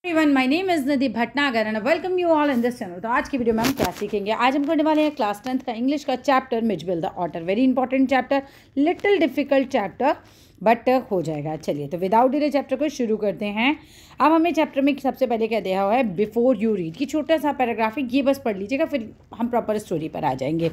Everyone, my name is नदी Bhatnagar and welcome you all in this channel. तो आज की वीडियो में हम क्या सीखेंगे? आज हम करने वाले हैं क्लास 10th का इंग्लिश का chapter Mijbil the otter. Very important chapter, little difficult chapter but हो जाएगा। चलिए तो विदाउट डिले चैप्टर को शुरू करते हैं। अब हमें चैप्टर में सबसे पहले क्या दिया हुआ है, बिफोर यू रीड की छोटा सा पैराग्राफ है, ये बस पढ़ लीजिएगा, फिर हम प्रॉपर स्टोरी पर आ जाएंगे।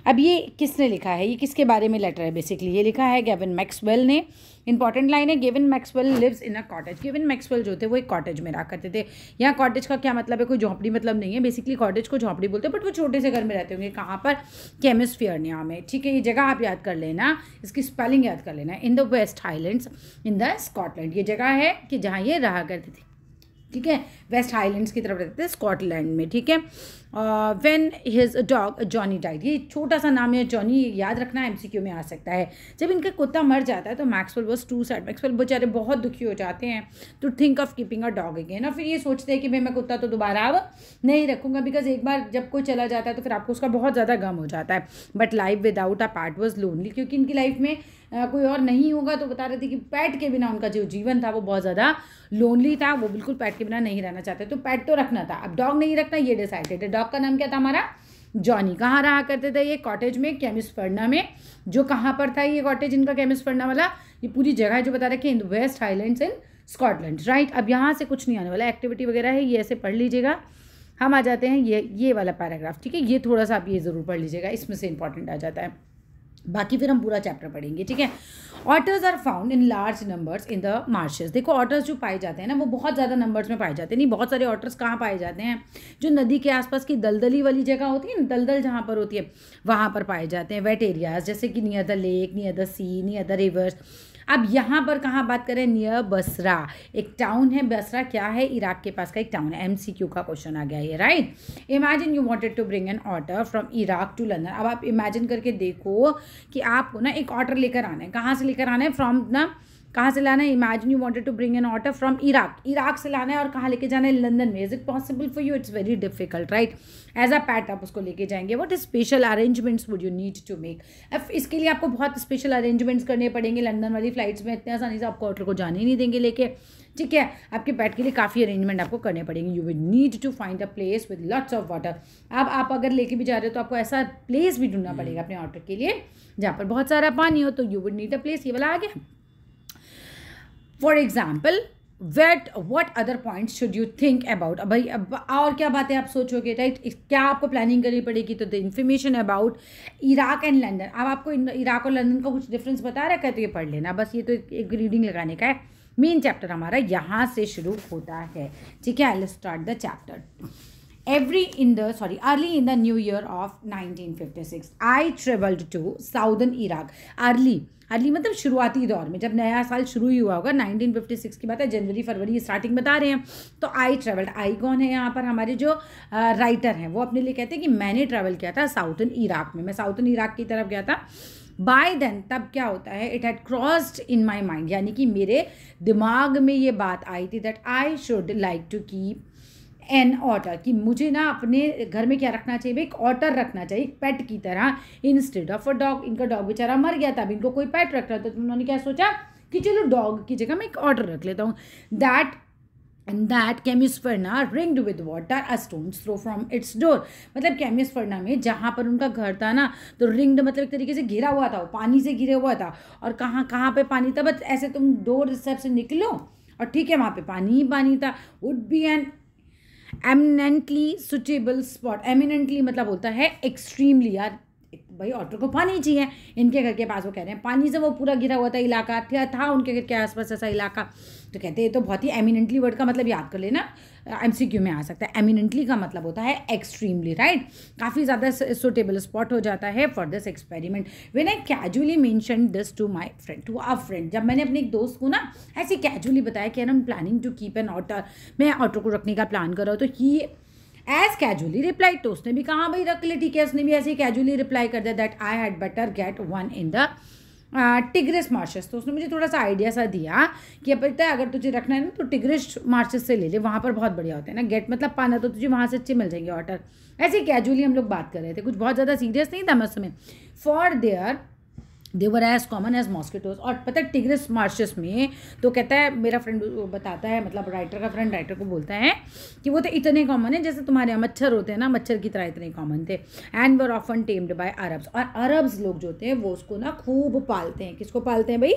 अब ये किसने लिखा है, ये किसके बारे में लेटर है? बेसिकली ये लिखा है गेविन मैक्सवेल ने। इंपॉर्टेंट लाइन है, Gavin Maxwell lives in a cottage. Gavin Maxwell जो थे वो एक कॉटेज में रहा करते थे। यहाँ कॉटेज का क्या मतलब है? कोई झोंपड़ी मतलब नहीं है। बेसिकली कॉटेज को झोंपड़ी बोलते हैं, बट वो छोटे से घर में रहते होंगे। कहाँ पर? केमिस्फियरनिया में। ठीक है, ये जगह आप याद कर लेना, इसकी स्पेलिंग याद कर लेना। In the West Highlands in the Scotland. ये जगह है कि जहाँ ये रहा करते थे। ठीक है, वेस्ट हाईलैंड्स की तरफ रहते थे, स्कॉटलैंड में। ठीक है, when his dog Johnny died. ये छोटा सा नाम है जॉनी, याद रखना, एमसीक्यू में आ सकता है। जब इनका कुत्ता मर जाता है तो Maxwell was too sad. Maxwell बेचारे बहुत दुखी हो जाते हैं to think of keeping a dog again. और फिर ये सोचते हैं कि भाई मैं कुत्ता तो दोबारा अब नहीं रखूँगा, बिकॉज एक बार जब कोई चला जाता है तो फिर आपको उसका बहुत ज़्यादा गम हो जाता है। But life without a PAT was lonely, क्योंकि इनकी लाइफ में कोई और नहीं होगा। तो बता रहे थे कि पैट के बिना उनका जो जीवन था वो बहुत ज़्यादा लोनली था। वो बिल्कुल पैट के बिना नहीं रहना चाहते, तो पैट तो रखना था। अब डॉग नहीं रखना, ये डिसाइडेड है। डॉग का नाम क्या था हमारा? जॉनी। कहाँ रहा करते थे ये? कॉटेज में, केमिस्फर्ना में। जो कहाँ पर था ये कॉटेज इनका, केमिस्फर्ना वाला? ये पूरी जगह जो बता रखे in West Highlands in Scotland. Right, अब यहाँ से कुछ नहीं आने वाला, एक्टिविटी वगैरह है, ये ऐसे पढ़ लीजिएगा। हम आ जाते हैं ये वाला पैराग्राफ। ठीक है, ये थोड़ा सा आप ये ज़रूर पढ़ लीजिएगा, इसमें से इंपॉर्टेंट आ जाता है। बाकी फिर हम पूरा चैप्टर पढ़ेंगे। ठीक है, otters are found in large numbers in the marshes. देखो ऑटर्स जो पाए जाते हैं ना, वो बहुत ज़्यादा नंबर्स में पाए जाते हैं। नहीं, बहुत सारे ऑटर्स कहाँ पाए जाते हैं? जो नदी के आसपास की दलदली वाली जगह होती है ना, दलदल जहाँ पर होती है वहाँ पर पाए जाते हैं। वेट एरियाज, जैसे कि near the lake, near the sea, near the rivers. अब यहाँ पर कहाँ बात करें? नियर बसरा, एक टाउन है। बसरा क्या है? इराक के पास का एक टाउन है। एमसीक्यू का क्वेश्चन आ गया ये। Right, imagine you wanted to bring an otter from Iraq to London. अब आप इमेजिन करके देखो कि आपको ना एक ऑटर लेकर आना है। कहाँ से लेकर आना है? फ्रॉम ना, कहाँ से लाना है? Imagine you wanted to bring an otter from Iraq. Iraq से लाना है और कहाँ लेके जाना है? लंदन में। Is it possible for you? It's very difficult. Right, as a pet आप उसको लेके जाएंगे। What special arrangements would you need to make? अब इसके लिए आपको बहुत स्पेशल अरेंजमेंट्स करने पड़ेंगे। लंदन वाली फ्लाइट्स में इतने आसानी से आपको ऑटर को जाने नहीं देंगे लेके। ठीक है, आपके पैट के लिए काफ़ी अरेंजमेंट आपको करने पड़ेंगे। You will need to find a place with lots of water. अब आप अगर लेके भी जा रहे हो तो आपको ऐसा प्लेस भी ढूंढना पड़ेगा अपने ऑटर के लिए जहाँ पर बहुत सारा पानी हो। तो you will need a place, ये वाला आ गया। For example, what other points should you think about? अब भाई अब और क्या बातें आप सोचोगे? राइट, क्या आपको प्लानिंग करनी पड़ेगी? तो the information about Iraq and London. अब आपको इराक और लंदन का कुछ डिफरेंस बता रखा है तो ये पढ़ लेना बस। ये तो एक रीडिंग लगाने का है। मेन चैप्टर हमारा यहाँ से शुरू होता है। ठीक है, let's start the chapter. Early in the new year of 1956, I traveled to southern Iraq. Early मतलब शुरुआती दौर में, जब नया साल शुरू ही हुआ होगा। 1956 की बात है, जनवरी फरवरी स्टार्टिंग बता रहे हैं। तो आई ट्रेवल्ड, आई कौन है यहाँ पर? हमारे जो राइटर हैं वो अपने लिए कहते हैं कि मैंने ट्रैवल किया था साउथर्न इराक में। मैं साउथर्न इराक की तरफ गया था। बाय देन, तब क्या होता है? It had crossed in my mind, यानी कि मेरे दिमाग में ये बात आई थी that I should like to keep an otter, कि मुझे ना अपने घर में क्या रखना चाहिए? एक ऑटर रखना चाहिए, पेट की तरह, इंस्टेड ऑफ अ डॉग। इनका डॉग बेचारा मर गया था, अब इनको कोई पेट रख रहा था, तो उन्होंने क्या सोचा कि चलो डॉग की जगह मैं एक ऑटर रख लेता हूँ। That Camusfearna ringed with water a stone's throw from its door. मतलब केमिस्फर्ना में जहाँ पर उनका घर था ना, तो रिंग्ड मतलब एक तरीके से घिरा हुआ था, वो पानी से घिरा हुआ था। और कहाँ पे पानी था? बस ऐसे तुम डोर से निकलो और ठीक है, वहाँ पे पानी ही पानी था। Would be an eminently suitable spot. Eminently मतलब होता है एक्सट्रीमली। यार भाई ऑटर को पानी चाहिए, इनके घर के पास वो कह रहे हैं पानी से वो पूरा घिरा हुआ था इलाका, था उनके घर के आसपास ऐसा इलाका। तो कहते हैं ये तो बहुत ही एमिनेंटली वर्ड का मतलब याद कर लेना, एमसीक्यू में आ सकता है। एमिनेंटली का मतलब होता है एक्सट्रीमली। राइट, काफ़ी ज़्यादा सुटेबल स्पॉट हो जाता है for this experiment. When I casually mention this to my friend, to a friend, जब मैंने अपने एक दोस्त को ना ऐसे कैजुअली बताया कि I am planning to keep an otter, मैं ऑटर को रखने का प्लान कर रहा हूँ, तो ही एज कैजुअली रिप्लाई, तो उसने भी कहा भाई रख ले। ठीक है, उसने भी ऐसे ही कैजुअली रिप्लाई कर दिया that I had better get one in the tigris marches. तो उसने मुझे थोड़ा सा आइडिया सा दिया कि अब पता है अगर तुझे रखना है ना तो टिग्रिस मार्शेस से ले ले, वहाँ पर बहुत बढ़िया होते हैं ना। गेट मतलब पाना, तो तुझे वहाँ से अच्छे मिल जाएंगे ऑटर। ऐसे कैजुअली हम लोग बात कर रहे थे, कुछ बहुत ज़्यादा सीरियस नहीं था मैं उसमें। For there they were as common as mosquitoes. और पता है टिग्रिस मार्शस में तो कहता है, मेरा फ्रेंड बताता है, मतलब राइटर का फ्रेंड राइटर को बोलता है कि वो तो इतने कॉमन है जैसे तुम्हारे यहाँ मच्छर होते हैं ना, मच्छर की तरह इतने कॉमन थे। And were often tamed by Arabs. और अरब्स लोग जो होते हैं वो उसको ना खूब पालते हैं। किसको पालते हैं भाई?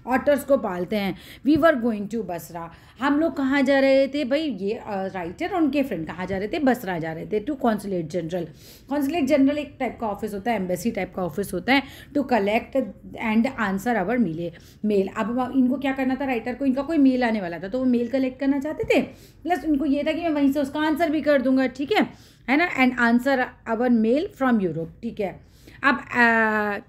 ऑटर्स को पालते हैं। We were going to Basra. हम लोग कहाँ जा रहे थे भाई? ये राइटर और उनके फ्रेंड कहाँ जा रहे थे? बसरा जा रहे थे, to consulate general. Consulate general एक टाइप का ऑफिस होता है, एम्बेसी टाइप का ऑफिस होता है, to collect and answer our mail. अब इनको क्या करना था राइटर को? इनका कोई मेल आने वाला था तो वो मेल कलेक्ट करना चाहते थे, प्लस उनको ये था कि मैं वहीं से उसका आंसर भी कर दूंगा, ठीक है ना। And answer our mail from Europe, ठीक है। अब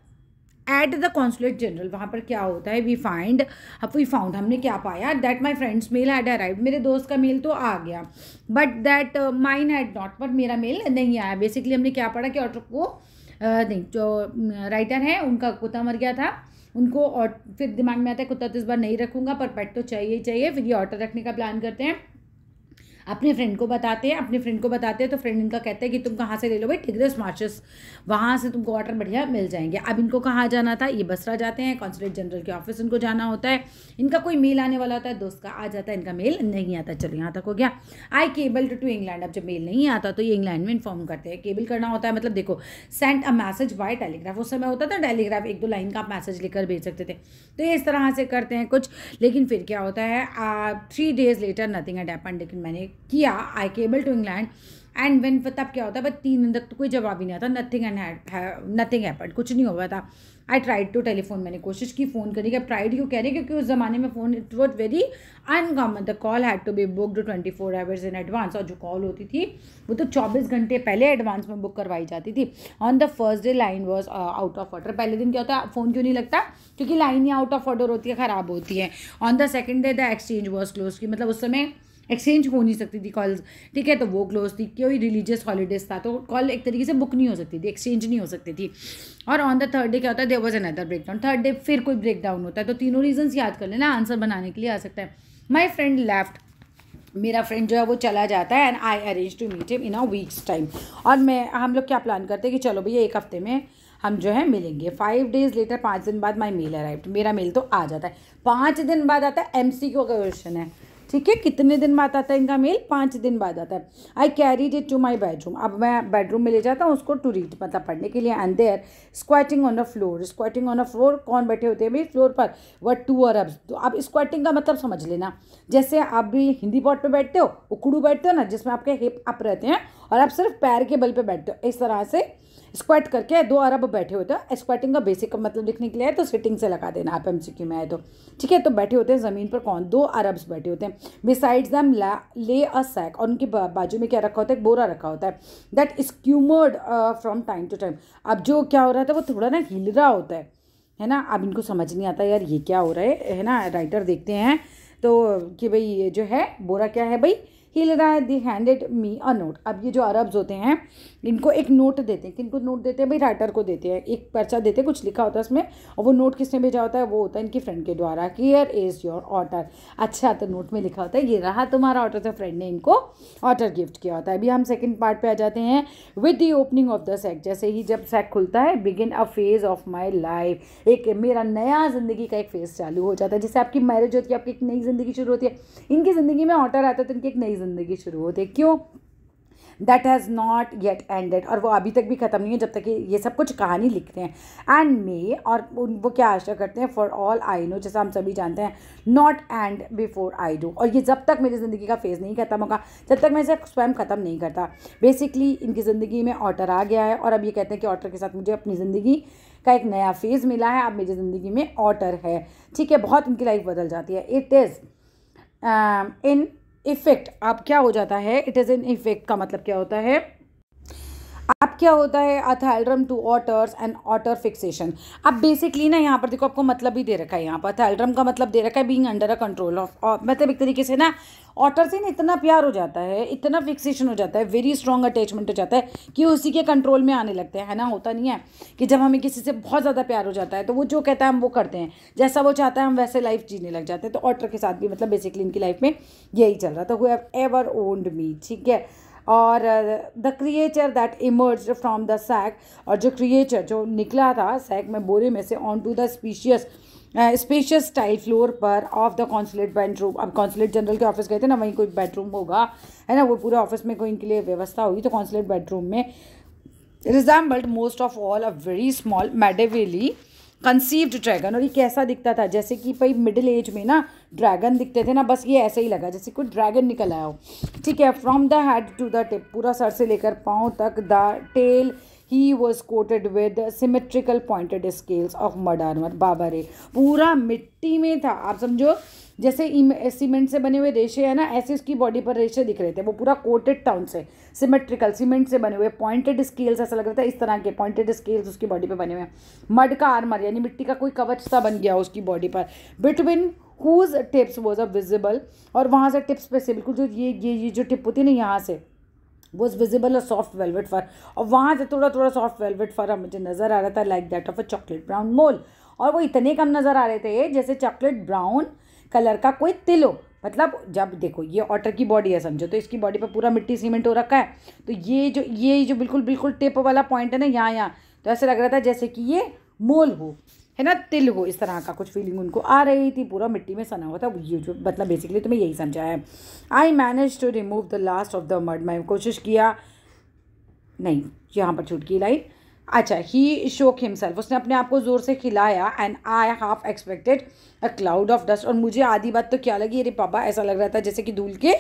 एट द कॉन्सुलेट जनरल वहाँ पर क्या होता है? वी फाउंड, हमने क्या पाया? That my friend's mail had arrived. मेरे दोस्त का मेल तो आ गया, but that mine had not, but मेरा मेल नहीं आया। बेसिकली हमने क्या पढ़ा कि ऑटर को नहीं, जो राइटर है उनका कुत्ता मर गया था उनको, और फिर दिमाग में आता है कुत्ता तो इस बार नहीं रखूँगा, पर पेट तो चाहिए ही चाहिए। फिर ये ऑटर रखने का प्लान करते हैं, अपने फ्रेंड को बताते हैं तो फ्रेंड इनका कहते हैं कि तुम कहाँ से ले लो भाई? टिग्रिस मार्शस, वहाँ से तुमको वाटर बढ़िया मिल जाएंगे। अब इनको कहाँ जाना था? ये बसरा जाते हैं, कॉन्सुलेट जनरल के ऑफिस इनको जाना होता है। इनका कोई मेल आने वाला होता है, दोस्त का आ जाता है, इनका मेल नहीं आता। चलो यहाँ तक हो गया। I cable to England. अब जब मेल नहीं आता तो ये इंग्लैंड में इन्फॉर्म करते हैं। केबल करना होता है मतलब देखो, send a message bye telegraph. उस समय होता था टेलीग्राफ, 1-2 लाइन का आप मैसेज लिखकर भेज सकते थे, तो ये इस तरह से करते हैं कुछ। लेकिन फिर क्या होता है? 3 days later nothing had happened. लेकिन मैंने किया, I cable to England and when, तब क्या होता है? बट 3 दिन तक तो कोई जवाब ही नहीं आता। नथिंग हैपेंड, कुछ नहीं हुआ था। आई ट्राइड टू टेलीफोन, मैंने कोशिश की फ़ोन करने की। अब ट्राइड क्यों कह रहे हैं? क्योंकि उस ज़माने में phone it was very uncommon. The call had to be booked 24 hours in advance. और जो कॉल होती थी वो तो 24 घंटे पहले एडवांस में बुक करवाई जाती थी। On the first day line was out of order. पहले दिन क्या होता है? फ़ोन क्यों नहीं लगता? क्योंकि line he out of order होती है, ख़राब होती है। On the second day the exchange was close, की मतलब उस समय एक्सचेंज हो नहीं सकती थी कॉल्स, ठीक है, तो वो क्लोज थी। कोई रिलीजियस हॉलीडेज था तो कॉल एक तरीके से बुक नहीं हो सकती थी, एक्सचेंज नहीं हो सकती थी। और ऑन द थर्ड डे क्या होता है? There was another breakdown. Third day फिर कोई ब्रेकडाउन होता है। तो तीनों रीजंस याद कर लेना, आंसर बनाने के लिए आ सकता है। माई फ्रेंड लेफ्ट, मेरा फ्रेंड जो है वो चला जाता है। And I arrange to meet him in a week's time. और हम लोग क्या प्लान करते हैं कि चलो भैया 1 हफ्ते में हम जो है मिलेंगे। 5 days लेटर, 5 दिन बाद माई मेल अराइव्ड। मेरा मेल तो आ जाता है। 5 दिन बाद आता है। MCQ का क्वेश्चन है, ठीक है। कितने दिन बाद आता है इनका मेल? 5 दिन बाद आता है। I carried it to my bedroom. अब मैं बेडरूम में ले जाता हूँ उसको टू रीड, मतलब पढ़ने के लिए। And there squatting on the floor. कौन बैठे होते हैं भाई फ्लोर पर? वह 2 अरब्स। तो अब स्क्वाटिंग का मतलब समझ लेना, जैसे आप भी हिंदी पॉट पे बैठते हो, उकड़ू बैठते हो ना, जिसमें आपके हिप अप रहते हैं और आप सिर्फ पैर के बल पे बैठते हो, इस तरह से स्क्वाट करके 2 अरब बैठे होते हैं। स्क्वाटिंग का बेसिक मतलब लिखने के लिए है तो सिटिंग से लगा देना आप MCQ में आए तो, ठीक है। तो बैठे होते हैं ज़मीन पर। कौन? 2 अरब्स बैठे होते हैं। बिसाइड्स देम ले अ सैक। और उनके बाजू में क्या रखा होता है? एक बोरा रखा होता है। That squirmed from time to time. अब जो क्या हो रहा था वो थोड़ा ना हिल रहा होता है ना। अब इनको समझ नहीं आता यार ये क्या हो रहा है ना। राइटर देखते हैं तो कि भाई ये जो है बोरा क्या है भाई? हिल रहा है। दी हैंडेड मी अ नोट। अब ये जो अरब्स होते हैं इनको एक नोट देते हैं। किनको नोट देते हैं भाई? राइटर को देते हैं। एक पर्चा देते हैं, कुछ लिखा होता है उसमें, और वो नोट किसने भेजा होता है? वो होता है इनकी फ्रेंड के द्वारा। Here is your order. अच्छा, तो नोट में लिखा होता है ये रहा तुम्हारा ऑर्डर, तो फ्रेंड ने इनको ऑर्डर गिफ्ट किया होता है। अभी हम सेकेंड पार्ट पे आ जाते हैं। With the opening of the sack. जैसे ही जब सैक खुलता है, begin a phase of my life. एक मेरा नया ज़िंदगी का एक फेज चालू हो जाता है। जैसे आपकी मैरिज होती है, आपकी एक नई ज़िंदगी शुरू होती है, इनकी ज़िंदगी में ऑर्डर आता है तो इनकी एक नई ज़िंदगी शुरू होती है। क्यों? That has not yet ended. और वो अभी तक भी ख़त्म नहीं है जब तक कि ये सब कुछ कहानी लिखते हैं। एंड मे, और वो क्या आशा करते हैं? फॉर ऑल आई नो, जैसा हम सभी जानते हैं, not and before I do. और ये जब तक मेरी ज़िंदगी का फेज़ नहीं खत्म होगा, जब तक मैं इसे स्वयं ख़त्म नहीं करता। बेसिकली इनकी ज़िंदगी में ऑर्डर आ गया है और अब ये कहते हैं कि ऑर्डर के साथ मुझे अपनी ज़िंदगी का एक नया फेज़ मिला है। अब मेरी ज़िंदगी में ऑर्डर है, ठीक है। बहुत इनकी लाइफ बदल जाती है। It is in effect. अब क्या हो जाता है? इट इज़ इन इफेक्ट का मतलब क्या होता है? अब क्या होता है? A thralldom to otters and otter fixation. अब बेसिकली ना यहाँ पर देखो आपको मतलब ही दे रखा है। यहाँ पर अथैलड्रम का मतलब दे रखा है being under a control of, मतलब एक तरीके से ना ऑटर से ना इतना प्यार हो जाता है, इतना फिक्सेशन हो जाता है, वेरी स्ट्रॉन्ग अटैचमेंट हो जाता है कि उसी के कंट्रोल में आने लगते हैं, है ना। होता नहीं है कि जब हमें किसी से बहुत ज़्यादा प्यार हो जाता है तो वो जो कहता है हम वो करते हैं, जैसा वो चाहता है हम वैसे लाइफ जीने लग जाते हैं। तो ऑटर के साथ भी मतलब बेसिकली इनकी लाइफ में यही चल रहा था। Who have ever owned me, ठीक है। और the creature that emerge from the sack, और जो क्रिएचर जो निकला था सैक में, बोरे में से, on to the spacious tile floor पर ऑफ द कॉन्सुलेट बेडरूम। अब कॉन्सुलेट जनरल के ऑफिस गए थे ना, वहीं कोई बेडरूम होगा, है ना, वो पूरे ऑफिस में कोई इनके लिए व्यवस्था होगी, तो कॉन्सुलेट बेडरूम में resembled most of all a very small medievally conceived dragon. और ये कैसा दिखता था, जैसे कि भाई मिडिल एज में ना ड्रैगन दिखते थे ना, बस ये ऐसे ही लगा जैसे कोई ड्रैगन निकल आया हो। ठीक है, from the head to the tip, पूरा सर से लेकर पाँव तक, the tail he was coated with symmetrical pointed scales of mud armour. बाबा रे, पूरा मिट्टी में था, आप समझो जैसे सीमेंट से बने हुए रेशे है ना, ऐसे उसकी बॉडी पर रेशे दिख रहे थे, वो पूरा कोटेड था उनसे, सिमेट्रिकल सीमेंट से बने हुए, पॉइंटेड स्केल्स, ऐसा लग रहा था इस तरह के पॉइंटेड स्केल्स उसकी बॉडी पे बने हुए हैं। मड का आर्मर यानी मिट्टी का कोई कवच सा बन गया उसकी बॉडी पर, between whose tips was a visible, और वहाँ से टिप्स पे से बिल्कुल जो ये जो टिप होती है ना, यहाँ से was visible a soft velvet fur, और वहाँ से थोड़ा थोड़ा सॉफ्ट वेलवेट फर मुझे नज़र आ रहा था, like that of a chocolate brown mole. और वो इतने कम नज़र आ रहे थे जैसे चॉकलेट ब्राउन कलर का कोई तिल हो। मतलब जब देखो ये ऑटर की बॉडी है समझो, तो इसकी बॉडी पर पूरा मिट्टी सीमेंट हो रखा है, तो ये जो बिल्कुल बिल्कुल टिप वाला पॉइंट है ना, यहाँ तो ऐसे लग रहा था जैसे कि ये मोल हो, है ना, तिल हो, इस तरह का कुछ फीलिंग उनको आ रही थी, पूरा मिट्टी में सना हुआ था ये जो, मतलब बेसिकली तुम्हें यही समझा है। I manage to remove the last of the mud, मैं कोशिश किया, नहीं यहाँ पर छूट की लाइन, अच्छा, ही शोक हिमसेल्फ, उसने अपने आप को ज़ोर से खिलाया, and I half expected a cloud of dust, और मुझे आधी बात तो क्या लगी, अरे पापा ऐसा लग रहा था जैसे कि धूल के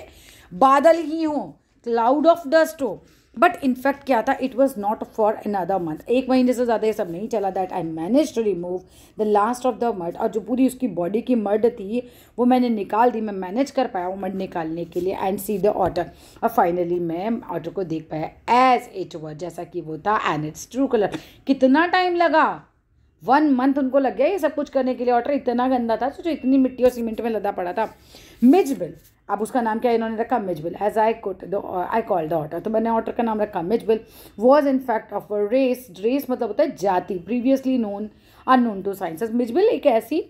बादल ही हों, क्लाउड ऑफ डस्ट हो, बट इनफैक्ट क्या था, it was not for another month, 1 महीने से ज़्यादा ये सब नहीं चला, that I manage to remove the last of the mud, और जो पूरी उसकी बॉडी की मड थी वो मैंने निकाल दी, मैं मैनेज कर पाया वो मड निकालने के लिए, एंड सी द ऑटर, और फाइनली मैं ऑटर को देख पाया एज इट वॉज, जैसा कि वो था, एंड इट्स ट्रू कलर। कितना टाइम लगा, 1 मंथ उनको लग गया ये सब कुछ करने के लिए, ऑटर इतना गंदा था, सोचो इतनी मिट्टी और सीमेंट में लदा पड़ा था। मिजबिल, अब उसका नाम क्या इन्होंने रखा, Mijbil, as I called the otter, तो मैंने ऑटर का नाम रखा Mijbil, was in fact of a race मतलब होता है जाति, previously known unknown to sciences. Mijbil एक ऐसी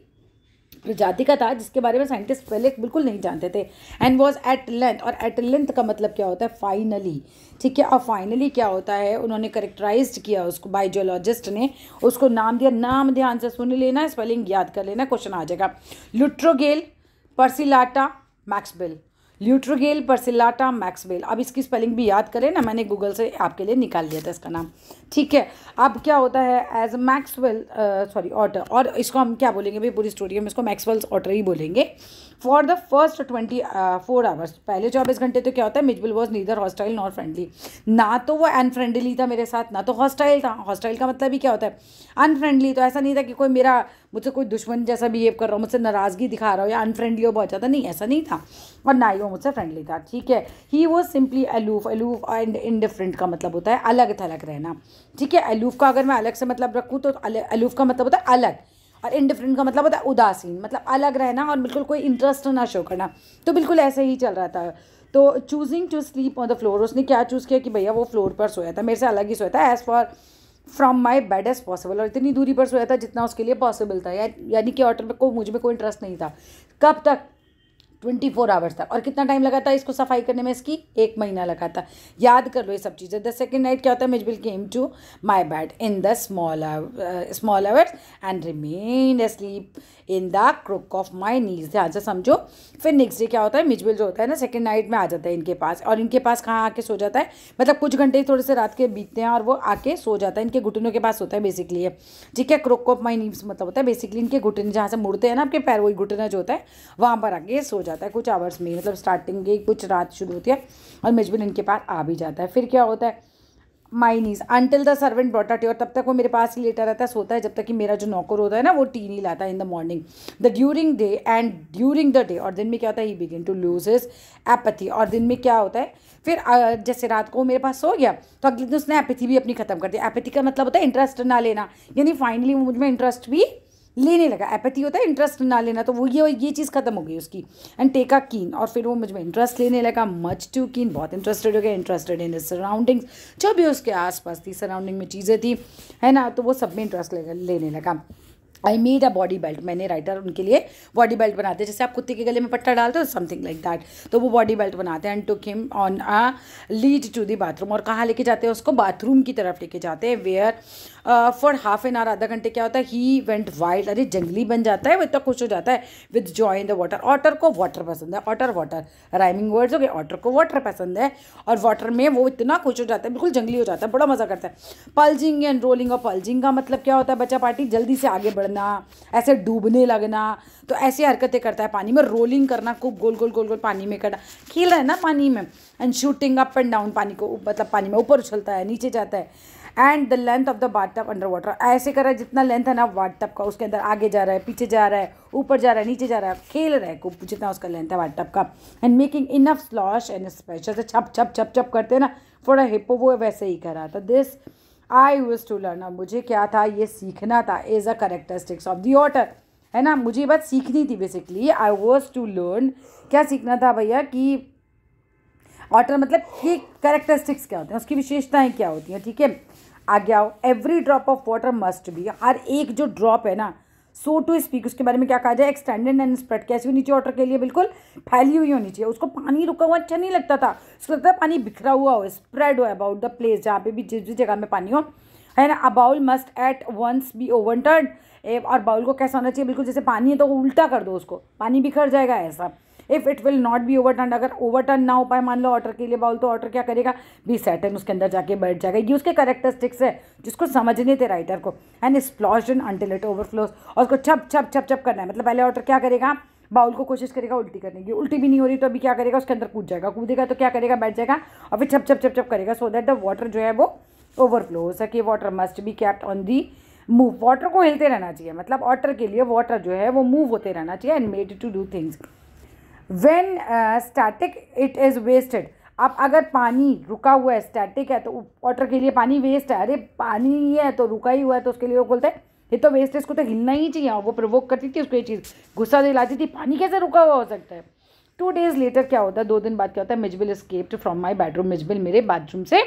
प्रजाति का था जिसके बारे में साइंटिस्ट पहले बिल्कुल नहीं जानते थे, एंड वॉज एट लेंथ, और एट लेंथ का मतलब क्या होता है, फाइनली, ठीक है, और फाइनली क्या होता है, उन्होंने करेक्टराइज किया उसको, बायोलॉजिस्ट ने उसको नाम दिया, नाम ध्यान से सुन लेना, स्पेलिंग याद कर लेना, क्वेश्चन आ जाएगा, ल्यूट्रोगेल पर्सिलाटा मैक्सबेल, ल्यूट्रोगेल पर्सिलाटा मैक्सबेल। अब इसकी स्पेलिंग भी याद करें ना, मैंने गूगल से आपके लिए निकाल लिया था इसका नाम, ठीक है। अब क्या होता है, एज मैक्सवेल सॉरी ऑटर, और इसको हम क्या बोलेंगे भाई, पूरी स्टोरी में इसको मैक्सवेल्स ऑटर ही बोलेंगे। फॉर द फर्स्ट 24 आवर्स, पहले 24 घंटे तो क्या होता है, Mijbil was neither hostile nor friendly, ना तो वो अनफ्रेंडली था मेरे साथ, ना तो हॉस्टाइल था। हॉस्टाइल का मतलब ही क्या होता है, अनफ्रेंडली, तो ऐसा नहीं था कि कोई मुझसे कोई दुश्मन जैसा बिहेव कर रहा हो, मुझसे नाराज़गी दिखा रहा हो या अनफ्रेंडली हो बहुत ज़्यादा, नहीं ऐसा नहीं था, और ना ही वो मुझसे फ्रेंडली था, ठीक है। He was simply aloof, aloof and indifferent का मतलब होता है अलग थलग रहना, ठीक है। अलूफ का अगर मैं अलग से मतलब रखूँ तो अलूफ का मतलब होता है अलग, और इनडिफरेंट का मतलब होता है उदासीन, मतलब अलग रहना और बिल्कुल कोई इंटरेस्ट ना शो करना, तो बिल्कुल ऐसे ही चल रहा था। तो choosing to sleep on the floor, उसने क्या चूज़ किया कि भैया वो फ्लोर पर सोया था, मेरे से अलग ही सोया था, as far from my bed as possible, और इतनी दूरी पर सोया था जितना उसके लिए पॉसिबल था, यानी कि ऑटर में मुझ में कोई इंटरेस्ट नहीं था। कब तक, 24 आवर्स तक। और कितना टाइम लगा था इसको सफाई करने में, इसकी 1 महीना लगा था। याद कर लो ये सब चीज़ें। द सेकेंड नाइट क्या होता है, Mijbil came to my bed in the small hours and remain asleep in the crook of my knees. ध्यान से समझो। फिर नेक्स्ट डे क्या होता है, मिजबिल जो होता है ना सेकेंड नाइट में आ जाता है इनके पास, और इनके पास कहाँ आके सो जाता है, मतलब कुछ घंटे थोड़े से रात के बीतते हैं और वो आके सो जाता है, इनके घुटनों के पास होता है बेसिकली है, ठीक है। क्रुक ऑफ माई नीज मतलब होता है बेसिकली इनके घुटने, जहाँ से मुड़ते हैं ना आपके पैर, वही घुटना जो होता है वहाँ पर आके सो जाता है कुछ आवर्स में, मतलब स्टार्टिंग की कुछ रात शुरू होती है और मिजबिल इनके पास आ भी जाता है। फिर क्या होता है, my knees until the servant brought a tea, और तब तक वो मेरे पास ही लेटा रहता है, सोता है जब तक कि मेरा जो नौकर होता है ना वो टी नहीं लाता in the morning. The during day and during the day, और दिन में क्या होता है, he begin to lose his apathy, और दिन में क्या होता है फिर जैसे रात को मेरे पास सो गया तो अगले दिन उसने एपैथी भी अपनी खत्म कर दी। एपैथी का मतलब होता है इंटरेस्ट ना लेना, यानी फाइनली वो मुझ में इंटरेस्ट भी लेने लगा। एपैथी होता है इंटरेस्ट ना लेना, तो वो ये चीज़ खत्म हो गई उसकी। एंड टेक अ कीन, और फिर वो मुझ में इंटरेस्ट लेने लगा, मच टू कीन, बहुत इंटरेस्टेड हो गया, इंटरेस्टेड इन हिज सराउंडिंग्स, जो भी उसके आसपास थी सराउंडिंग में चीज़ें थी, है ना, तो वो सब में इंटरेस्ट लेने लगा। I made a body belt, मैंने राइटर उनके लिए बॉडी बेल्ट बनाते हैं, जैसे आप कुत्ते के गले में पट्टा डालते हो समथिंग लाइक दैट, तो वो बॉडी बेल्ट बनाते हैं। And took him on a lead to the bathroom, और कहाँ लेके जाते हैं उसको, बाथरूम की तरफ लेके जाते हैं। Where for half an hour, आधा घंटे क्या होता है, ही वेंट वाइल्ड, अरे जंगली बन जाता है, वो इतना खुश हो जाता है। With joy in the water, otter को वाटर पसंद है, ऑटर वाटर राइमिंग वर्ड्स हो गए, ऑटर को वाटर पसंद है और वाटर में वो इतना खुश हो जाता है, बिल्कुल जंगली हो जाता है, बड़ा मजा करता है। पल्जिंग एंड रोलिंग, और पल्जिंग का मतलब क्या होता है बच्चा पार्टी, जल्दी से आगे बढ़ना, ऐसे डूबने लगना, तो ऐसी हरकतें करता है पानी में। रोलिंग करना, खूब गोल गोल गोल गोल पानी में करना, खेल रहा है ना पानी में। And shooting up and down, पानी को मतलब पानी में ऊपर उछलता है, नीचे जाता है। And the length of the bathtub under water, ऐसे कर रहा है जितना लेंथ है ना बाथटब का, उसके अंदर आगे जा रहा है, पीछे जा रहा है, ऊपर जा रहा है, नीचे जा रहा है, खेल रहा है खूब जितना उसका लेंथ है बाथटब का। And making enough slosh and splash, जैसे छप छप छप छप करते हैं ना फॉर अ हिप्पो, वो वैसे ही करा था। This I was to learn, मुझे क्या था, ये सीखना था, is a characteristics of the water, है ना, मुझे ये बात सीखनी थी basically. I was to learn, क्या सीखना था भैया, कि वाटर मतलब कि कैरेक्टरिस्टिक्स क्या होते हैं, उसकी विशेषताएं क्या होती हैं, ठीक है। आगे आओ। Every drop of water must be, हर एक जो ड्रॉप है ना, सो टू स्पीक, उसके बारे में क्या कहा जाए, एक्सटेंडेड एंड स्प्रेड, कैसी होनी चाहिए वाटर के लिए, बिल्कुल फैली हुई होनी चाहिए। उसको पानी रुका हुआ अच्छा नहीं लगता था, उसको लगता है पानी बिखरा हुआ हो, स्प्रेड हो अबाउट द प्लेस, जहाँ पे भी जिस भी जगह में पानी हो, है ना। A bowl must at once be overturn, और बाउल को कैसा होना चाहिए, बिल्कुल जैसे पानी है तो उल्टा कर दो उसको, पानी बिखर जाएगा ऐसा। If it will not be overturn, अगर ओवरटर्न ना हो पाए मान लो ऑटर के लिए बाउल, तो ऑटर क्या करेगा, बी सेटन, उसके अंदर जाके बैठ जाएगा। ये उसके कैरेक्टरिस्टिक्स है जिसको समझने थे राइटर को। एंड स्प्लॉश्ड अनटिल इट ओवरफ्लोज, और उसको छप छप छप छप करना है, मतलब पहले ऑटर क्या करेगा, बाउल को कोशिश करेगा उल्टी करने की, उल्टी भी नहीं हो रही तो अभी क्या करेगा, उसके अंदर कूद जाएगा, कूदेगा तो क्या करेगा, बैठ जाएगा, और फिर छप छप छप छप करेगा, सो दैट द वाटर जो है वो ओवरफ्लो हो सके। Water must be kept on the move, water को हिलते रहना चाहिए, मतलब वाटर के लिए वाटर जो है वो मूव होते रहना चाहिए। And made to do things when static it is wasted, अब अगर पानी रुका हुआ है, स्टैटिक है, तो वाटर के लिए पानी वेस्ट है, अरे पानी ही है तो रुका ही हुआ है, तो उसके लिए वो बोलते हैं ये तो वेस्ट है, इसको तो हिलना ही चाहिए। वो प्रोवोक करती थी उसको, ये चीज़ गुस्सा दिलाती थी, पानी कैसे रुका हुआ हो सकता है। 2 days लेटर क्या होता है, 2 दिन बाद क्या होता है, Mijbil escaped from my bedroom, Mijbil मेरे बाथरूम से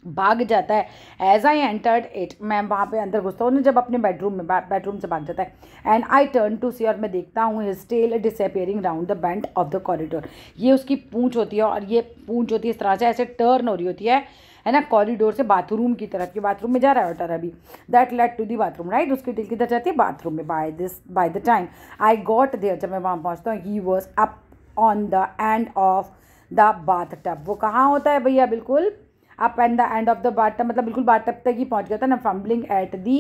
भाग जाता है। एज आई एंटर्ड इट, मैं वहाँ पे अंदर घुसता हूँ ना जब अपने बेडरूम से भाग जाता है। And I turn to see, और मैं देखता हूँ his tail disappearing round the bend of the corridor, ये उसकी पूंछ होती है, और ये पूंछ होती है इस तरह से ऐसे टर्न हो रही होती है ना, कॉरिडोर से बाथरूम की तरफ, कि बाथरूम में जा रहा है वाटर अभी। That led to the bathroom, right, उसकी टेल किधर जाती है, बाथरूम में। By the time I got there, जब मैं वहाँ पहुँचता हूँ, he was up on the end of the bath tub, वो कहाँ होता है भैया, बिल्कुल up and the end of the bath tub, मतलब बिल्कुल बाथ टब तक ही पहुंच गया था ना। Fumbling at the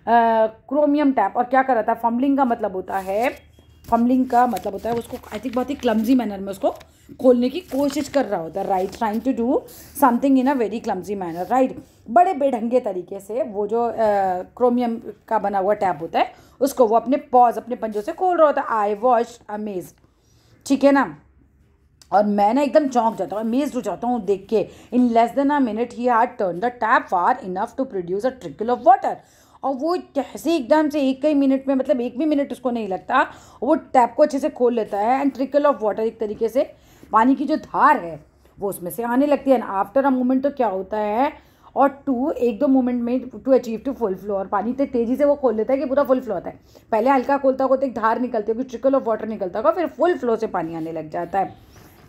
chromium tap, और क्या कर रहा था, फम्बलिंग का मतलब होता है, उसको आई थिंक बहुत ही क्लमजी मैनर में उसको खोलने की कोशिश कर रहा होता है, right, trying to do something in a very clumsy manner, right, बड़े बेढंगे तरीके से। वो जो क्रोमियम का बना हुआ टैप होता है उसको वो अपने पंजों से खोल रहा होता है। आई वॉज अमेज्ड, ठीक है ना, और मैं ना एकदम चौंक जाता हूँ, अमेज्ड हो जाता हूँ देख के। In less than a minute he had turn the tap far enough to produce a trickle of water, और वो कैसे एकदम से एक ही मिनट में, मतलब एक भी मिनट उसको नहीं लगता, वो टैप को अच्छे से खोल लेता है। एंड ट्रिकल ऑफ वाटर, एक तरीके से पानी की जो धार है वो उसमें से आने लगती है। एंड आफ्टर अ मोमेंट तो क्या होता है, और 1-2 मोमेंट में to achieve to full flow, और पानी इतने तेज़ी से वो खोल लेता है कि पूरा फुल फ्लो होता है। पहले हल्का खोलता होगा तो एक धार निकलती होगी, ट्रिकल ऑफ वाटर निकलता होगा, फिर फुल फ्लो से पानी आने लग जाता है,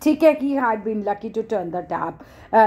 ठीक है। कि had been lucky to turn the tap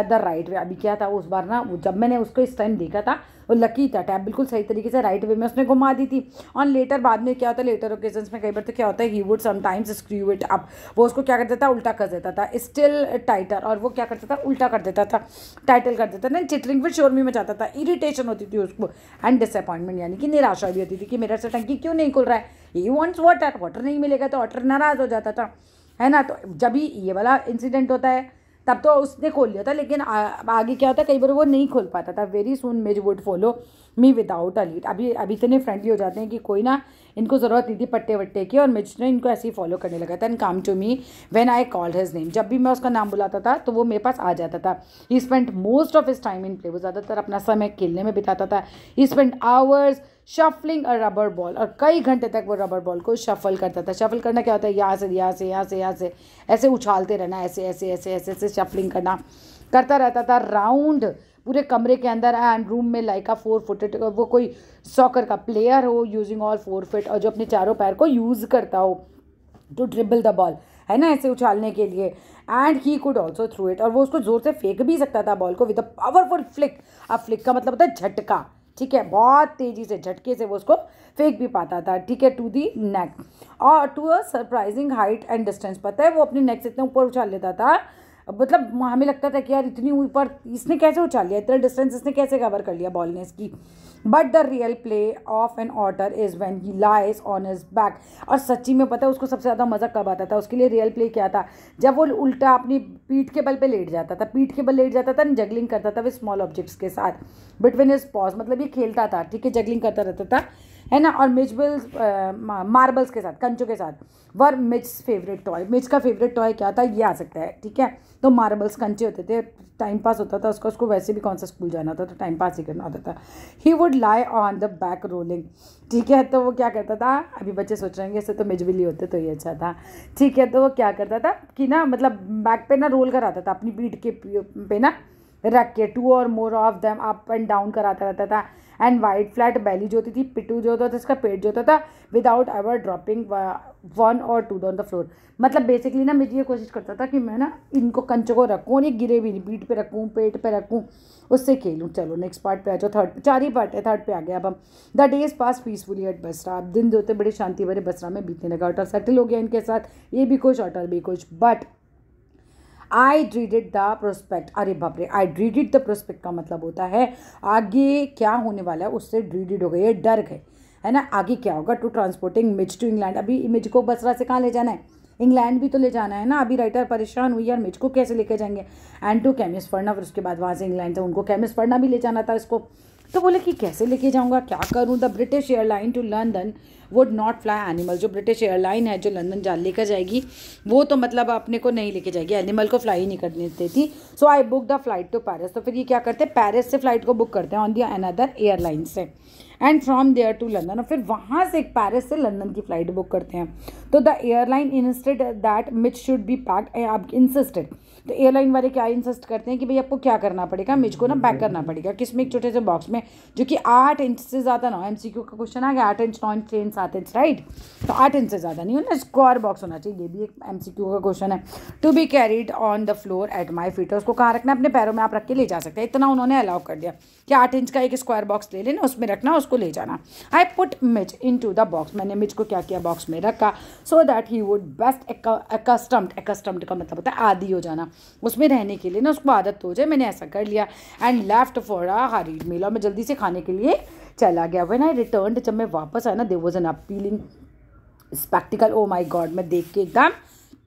the right way, अभी क्या था उस बार ना, जब मैंने उसको इस टाइम देखा था, वो लकी था, टैप बिल्कुल सही तरीके से राइट वे में उसने घुमा दी थी। ऑन लेटर, बाद में क्या होता है, लेटर ओकेजन्स में कई बार तो क्या होता है, he would sometimes screw it up, वो उसको क्या कर देता, उल्टा कर देता था, स्टिल टाइटर, और वो क्या करता था, उल्टा कर देता था, टाइटल कर देता था ना, चिटरिंग फिर शोर में जाता था, इरिटेशन होती थी उसको। एंड डिसअपॉइंटमेंट, यानी कि निराशा भी होती थी कि मेरा से टंकी क्यों नहीं खुल रहा है, ही वॉन्ट्स वाटर नहीं मिलेगा तो वाटर नाराज़ हो जाता था, है ना। तो जब भी ये वाला इंसिडेंट होता है तब तो उसने खोल लिया था, लेकिन आगे क्या होता है, कई बार वो नहीं खोल पाता था। Very soon Mij would follow me without a lead, अभी इतने फ्रेंडली हो जाते हैं कि कोई ना इनको ज़रूरत नहीं थी पट्टे वट्टे की, और मिज ने इनको ऐसे ही फॉलो करने लगा था। And come to me when I called his name, जब भी मैं उसका नाम बुलाता था तो वो मेरे पास आ जाता था। ही spent most of his time in play, वो ज़्यादातर अपना समय खेलने में बिताता था। ही स्पेंट आवर्स शफलिंग अ रबर बॉल, और कई घंटे तक वो रबर बॉल को शफल करता था। शफल करना क्या होता है, यहाँ से ऐसे उछालते रहना, ऐसे शफलिंग करना करता रहता था। राउंड पूरे कमरे के अंदर एंड रूम में लाइक अ 4 फुटेड, वो कोई सॉकर का प्लेयर हो यूजिंग ऑल 4 फीट, और जो अपने चारों पैर को यूज़ करता हो टू ड्रिबल द बॉल, है ना, ऐसे उछालने के लिए। And he could also through it, और वो उसको जोर से फेंक भी सकता था बॉल को विद अ पावरफुल फ्लिक। अब फ्लिक का मतलब होता है झटका, ठीक है, बहुत तेज़ी से झटके से वो उसको फेंक भी पाता था, ठीक है, टू दी नेक और to a surprising height and distance. पता है वो अपने नेक से इतना ऊपर उछाल लेता था, मतलब हमें लगता था कि यार इतनी ऊपर इसने कैसे उछाल लिया, इतना डिस्टेंस इसने कैसे कवर कर लिया बॉल ने इसकी। But the real play of an otter is when he lies on his back. और सच्ची में पता है उसको सबसे ज़्यादा मज़ा कब आता था, उसके लिए रियल प्ले क्या था, जब वो उल्टा अपनी पीठ के बल पे लेट जाता था, पीठ के बल लेट जाता था, जगलिंग करता था विद स्मॉल ऑब्जेक्ट्स के साथ बिटवीन हिज पॉज, मतलब ये खेलता था, ठीक है, जगलिंग करता रहता था, है ना। और मिचबिल्स मार्बल्स के साथ, कंचों के साथ, वर मिच फेवरेट टॉय। मिच का फेवरेट टॉय क्या था ये आ सकता है, ठीक है। तो मार्बल्स कंचे होते थे, टाइम पास होता था उसका, उसको वैसे भी कौन सा स्कूल जाना था तो टाइम पास ही करना होता था। He would lie on the back rolling, ठीक है। तो वो क्या करता था, अभी बच्चे सोच रहे हैं इससे तो मिचबिली होते तो ये अच्छा था, ठीक है। तो वो क्या करता था कि ना, मतलब बैक पे ना रोल कराता था अपनी पीठ के पे ना रख के, 2 और more of them up and down कराता रहता था। एंड वाइड फ्लैट बैली जो होती थी, पिटू जो होता था इसका पेट जो होता था, विदाउट एवर ड्रॉपिंग 1 और 2 ऑन द फ्लोर। मतलब बेसिकली ना मैं ये कोशिश करता था कि मैं ना इनको कंचों को रखूँ और ये गिरे भी नहीं, पीठ पे रखूँ, पेट पे रखूँ, उससे खेलूँ। चलो नेक्स्ट पार्ट पे आ जाओ, थर्ड, 4 ही पार्ट है, थर्ड पे आ गया अब हम। The days pass peacefully at Basra. अब दिन जो होते बड़े शांति भरे बसरा में बीतने लगा, ऑटर सेटल हो गया इनके साथ, ये भी कुछ ऑटर भी कुछ। But I dreaded the prospect. अरे बाप रे, आई ड्रीडेड द प्रोस्पेक्ट का मतलब होता है आगे क्या होने वाला है उससे ड्रीडेड हो गए, ये डर गए, है ना। आगे क्या होगा, to transporting Mitch to England. अभी इमेज को बसरा से कहाँ ले जाना है, इंग्लैंड भी तो ले जाना है ना। अभी राइटर परेशान हुई यार मिच को कैसे लेके जाएंगे, एंड टू केमिस्ट पढ़ना, फिर उसके बाद वहाँ से इंग्लैंड से उनको केमिस्ट पढ़ना भी ले जाना था इसको। तो बोले कि कैसे लेके जाऊँगा, क्या करूँ। The British airline to London would not fly animal. जो ब्रिटिश एयरलाइन है जो लंदन जा लेकर जाएगी वो तो मतलब अपने को नहीं लेके जाएगी, एनिमल को फ्लाई ही नहीं करने देती। So I book the flight to Paris. तो फिर ये क्या करते हैं, पेरिस से फ्लाइट को बुक करते हैं ऑन दी अनदर एयरलाइन से, and from there to London. और फिर वहाँ से एक पेरिस से लंदन की फ़्लाइट बुक करते हैं। तो the airline insisted that Mitch should be packed. आप इंसिस्टेड, तो एयरलाइन वाले क्या इंसिस्ट करते हैं कि भाई आपको क्या करना पड़ेगा, मिच को ना पैक करना पड़ेगा, किसमें, एक छोटे से बॉक्स में, जो कि 8 इंच से ज़्यादा ना हो। MCQ का क्वेश्चन आ गया, 8 inch 9 inch 6 inch 7 inch, right. तो 8 इंच से ज़्यादा नहीं हो ना, स्क्वायर बॉक्स होना चाहिए, ये भी एक MCQ का क्वेश्चन है। To be carried on the floor at my feet. उसको कहाँ रखना है, अपने पैरों में आप रख के ले जा सकते हैं, इतना उन्होंने अलाउ कर दिया कि 8 इंच का एक स्क्वायर बॉक्स ले लेना, उसमें रखना, उसको ले जाना। I put Mitch into the box. मैंने मिच को क्या किया, बॉक्स में रखा, so that he would best accustomed का मतलब होता है आदी हो जाना, उसमें रहने के लिए ना, उसको आदत हो जाए। मैंने ऐसा कर लिया। And left for a hurried meal. और मैं जल्दी से खाने के लिए चला गया। व्हेन आई रिटर्न्ड, जब मैं वापस आया ना, there was an appealing spectacle. Oh my God, मैं देख के एकदम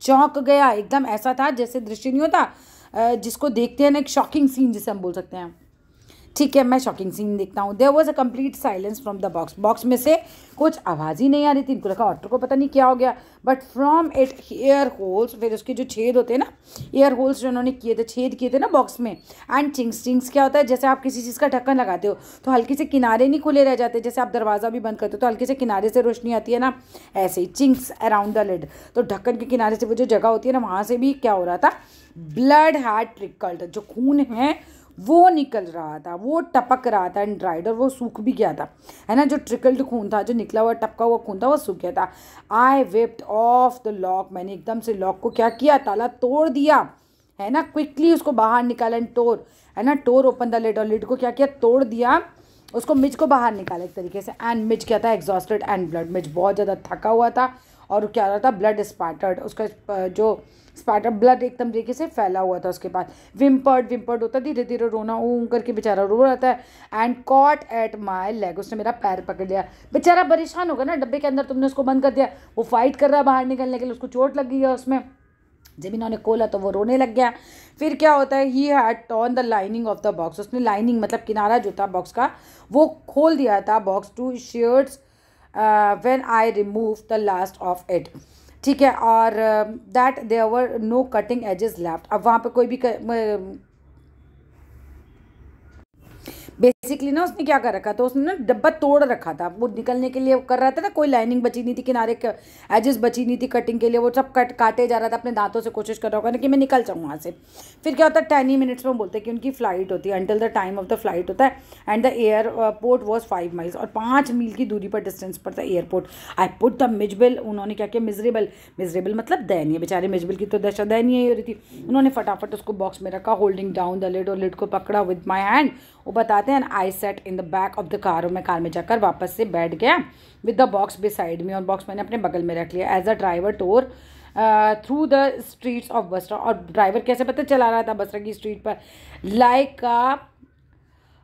चौंक गया। एकदम ऐसा था जैसे दृश्य नहीं होता जिसको देखते हैं ना, एक शॉकिंग सीन जिसे हम बोल सकते हैं, ठीक है, मैं शॉकिंग सीन देखता हूँ। There was a complete silence from the box. Box में से कुछ आवाज़ ही नहीं आ रही थी। इनको लगा ऑटर को पता नहीं क्या हो गया। But from it air holes, फिर उसके जो छेद होते हैं ना, एयर होल्स जो उन्होंने किए थे, छेद किए थे ना बॉक्स में। एंड चिंग्स, चिंग्स क्या होता है, जैसे आप किसी चीज़ का ढक्कन लगाते हो तो हल्के से किनारे नहीं खुले रह जाते, जैसे आप दरवाज़ा भी बंद करते हो तो हल्के से किनारे से रोशनी आती है ना, ऐसे ही चिंग्स अराउंड द लिड। तो ढक्कन के किनारे से वो जो जगह होती है ना, वहाँ से भी क्या हो रहा था, ब्लड हैड ट्रिकल्ड। जो खून है वो निकल रहा था, वो टपक रहा था, एंड ड्राइड, और वो सूख भी गया था, है ना। जो ट्रिकल्ड खून था, जो निकला हुआ टपका हुआ खून था, वो सूख गया था। आई विप्ड ऑफ द लॉक। मैंने एकदम से लॉक को क्या किया, ताला तोड़ दिया, है ना। क्विकली उसको बाहर निकाला, एंड टोर, है ना, टोर ओपन द लिड। और लिड को क्या किया, तोड़ दिया, उसको मिच को बाहर निकाला एक तरीके से। एंड मिच क्या था, एग्जॉस्टेड एंड ब्लड। मिच बहुत ज़्यादा थका हुआ था और क्या रहा था, ब्लड स्पैटर्ड, उसका जो स्पैटर ब्लड एकदम तरीके से फैला हुआ था। उसके बाद विम्पर्ड होता, धीरे धीरे रोना ऊँ करके बेचारा रो रहा था। And caught at my leg. उसने मेरा पैर पकड़ लिया। बेचारा परेशान होगा ना, डब्बे के अंदर तुमने उसको बंद कर दिया, वो फाइट कर रहा है बाहर निकलने के लिए, उसको चोट लग गई है उसमें। जब इन्होंने खोला तो वो रोने लग गया। फिर क्या होता है, he had torn the lining of the box. उसने लाइनिंग मतलब किनारा जो था बॉक्स का वो खोल दिया था box to shreds when I remove the last of it, ठीक है। और that there were no cutting edges left. अब वहाँ पे कोई भी बेसिक बेसिकली ना उसने क्या कर रखा था, उसने ना डब्बा तोड़ रखा था, वो निकलने के लिए कर रहा था ना, कोई लाइनिंग बची नहीं थी, किनारे एजेस बची नहीं थी कटिंग के लिए, वो सब काटे जा रहा था, अपने दांतों से कोशिश कर रहा होगा ना कि मैं निकल जाऊँ वहाँ से। फिर क्या होता है 10 मिनट्स में बोलते हैं कि उनकी फ़्लाइट होती है, until the time of the flight होता है, and the airport was 5 miles, और 5 मील की दूरी पर डिस्टेंस पर था airport. I put the Mijbil, उन्होंने क्या किया, मिजरेबल मतलब दयनीय, बेचारे मिजबिल की तो दशा दयनीय हो रही थी। उन्होंने फटाफट उसको बॉक्स में रखा, होल्डिंग डाउन द लिड, और लिड को पकड़ा विद माई हैंड। वो बताते हैं I sat in the back of the car, और मैं कार में जाकर वापस से बैठ गया with the box beside me, और बॉक्स मैंने अपने बगल में रख लिया। As a driver tore through the streets of Basra, और ड्राइवर कैसे पता चला रहा था बसरा की स्ट्रीट पर, लाइक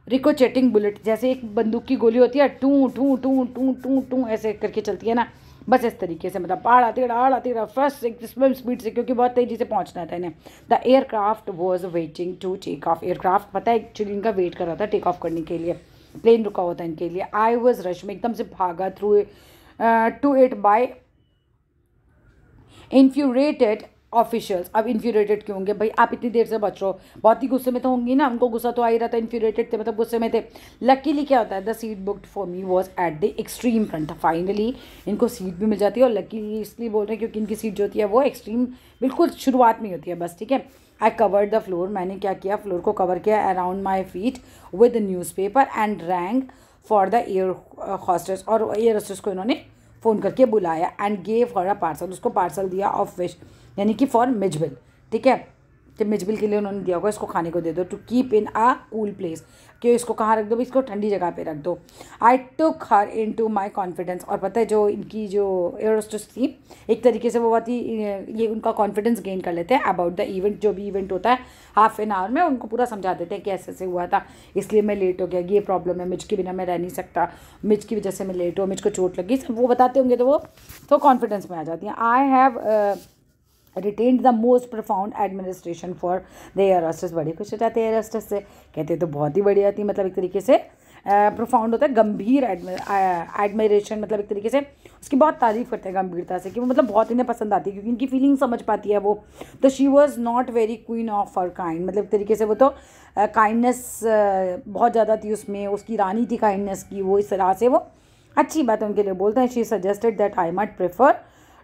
रिकोचेटिंग बुलेट, जैसे एक बंदूक की गोली होती है, टू टू टू टू टू टू ऐसे करके चलती है ना, बस इस तरीके से, मतलब आड़ा टेढ़ा फर्स्ट स्पीड से, क्योंकि बहुत तेज़ी से पहुंचना था इन्हें। The aircraft was waiting to take off, aircraft पता है एक्चुअली इनका वेट कर रहा था टेक ऑफ करने के लिए, प्लेन रुका हुआ था इनके लिए। आई वॉज रश में एकदम से भागा through to it by infuriated officials. अब इन्फ्यूरेटेड क्यों होंगे भाई, आप इतनी देर से बच रहे हो, बहुत ही गुस्से में तो होंगी ना, उनको गुस्सा तो आ ही रहा था, इन्फ्यूरेटेड थे मतलब गुस्से में थे। लकीली क्या होता है, the seat booked for me was at the extreme front, finally इनको सीट भी मिल जाती है, और लकीली इसलिए बोल रहे हैं क्योंकि इनकी सीट जो होती है वो एक्सट्रीम बिल्कुल शुरुआत में होती है बस, ठीक है। आई कवर्ड द फ्लोर, मैंने क्या किया, फ्लोर को कवर किया around my feet with news paper, and wrong for the air hostess, और एयर हॉस्टेस को इन्होंने फ़ोन करके बुलाया, and gave her a parcel, उसको पार्सल दिया ऑफ विश, यानी कि फॉर मिजबिल, ठीक है, तो मिजबिल के लिए उन्होंने दिया होगा, इसको खाने को दे दो, to keep in a cool place, कि इसको कहाँ रख दो, इसको ठंडी जगह पे रख दो। आई टुक हर इन टू माई कॉन्फिडेंस, और पता है जो इनकी जो एयर होस्टेस थी, एक तरीके से वो बहुत ही ये उनका कॉन्फिडेंस गेन कर लेते हैं अबाउट द इवेंट, जो भी इवेंट होता है हाफ एन आवर में उनको पूरा समझा देते हैं कि ऐसे ऐसे हुआ था, इसलिए मैं लेट हो गया, ये प्रॉब्लम है, मिर्च के बिना मैं रह नहीं सकता, मिर्च की वजह से मैं लेट हुआ, मिर्च को चोट लगी, सब वो बताते होंगे, तो वो तो कॉन्फिडेंस में आ जाती हैं। I have retained the most profound administration for the air hostess, बड़ी खुश हो जाते हैं एयर होस्टेस से, कहते तो बहुत ही बढ़िया थी, मतलब एक तरीके से प्रोफाउंड होता है गंभीर, एडमिरेशन मतलब एक तरीके से उसकी बहुत तारीफ़ करते हैं गंभीरता से, कि वो मतलब बहुत इन्हें पसंद आती है क्योंकि इनकी फीलिंग समझ पाती है वो। तो she was not very queen of her kind, मतलब एक तरीके से वो तो काइंडनेस बहुत ज़्यादा थी उसमें, उसकी रानी थी काइंडनेस की, वो इस तरह से वो अच्छी बात है उनके लिए बोलते हैं। She suggested that I might prefer